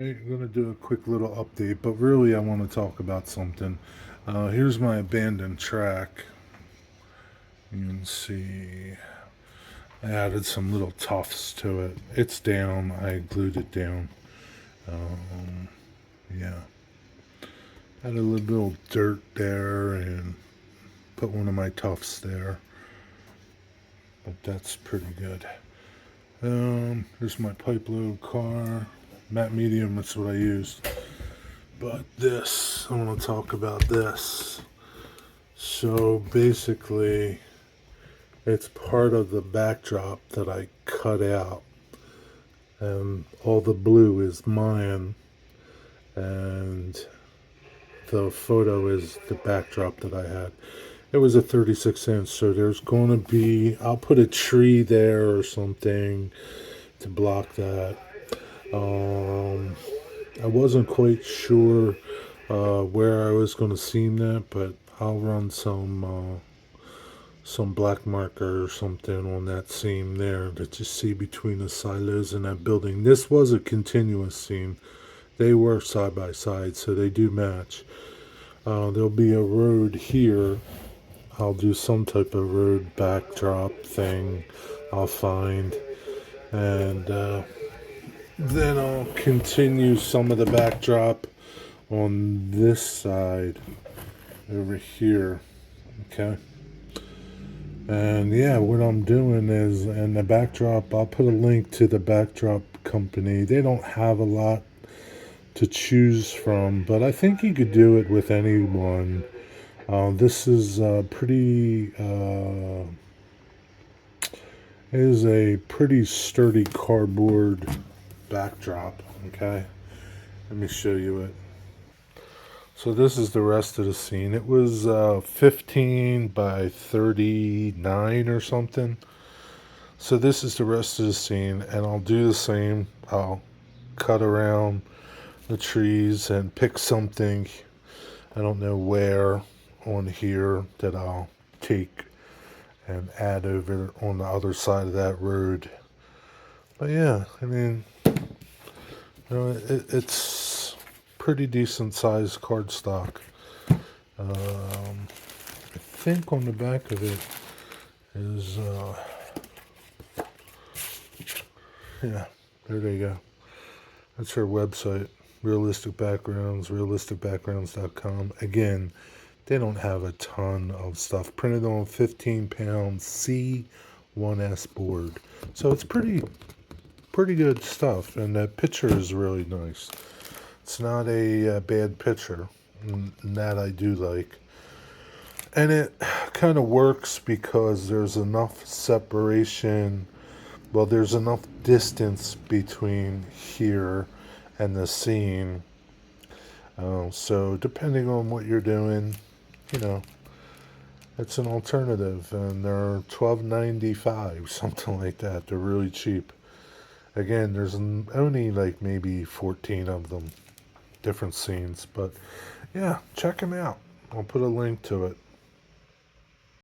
Hey, I'm going to do a quick little update, but really I want to talk about something. Here's my abandoned track. You can see I added some little tufts to it. It's down. I glued it down. Um, yeah. Had a little dirt there and put one of my tufts there. But that's pretty good. Here's my pipe load car. Matte medium, that's what I used. But this, I want to talk about this. So basically, it's part of the backdrop that I cut out, and all the blue is mine, and the photo is the backdrop that I had. It was a 36 inch, so there's going to be, I'll put a tree there or something to block that. Um, I wasn't quite sure where I was going to seam that, but I'll run some black marker or something on that seam there that you see between the silos in that building. This was a continuous seam. They were side by side, so they do match. There'll be a road here. I'll do some type of road backdrop thing I'll find. And then I'll continue some of the backdrop on this side over here. Okay. And yeah, what I'm doing is, in the backdrop, I'll put a link to the backdrop company. They don't have a lot to choose from, but I think you could do it with anyone. This is is a pretty sturdy cardboard backdrop. Okay, let me show you it. So this is the rest of the scene. It was 15 by 39 or something. So this is the rest of the scene, and I'll do the same. I'll cut around the trees and pick something, I don't know where, on here that I'll take and add over on the other side of that road. But yeah, I mean, it's pretty decent sized cardstock. I think on the back of it is, yeah, there they go. That's her website, realisticbackgrounds.com. Again, they don't have a ton of stuff. Printed on 15-pound C1S board. So it's pretty good stuff, and the picture is really nice. It's not a bad picture, and that I do like. And it kind of works because there's enough separation. Well, there's enough distance between here and the scene. So depending on what you're doing, you know, it's an alternative, and they're $12.95, something like that. They're really cheap. Again, there's only like maybe 14 of them, different scenes, but yeah, check them out. I'll put a link to it.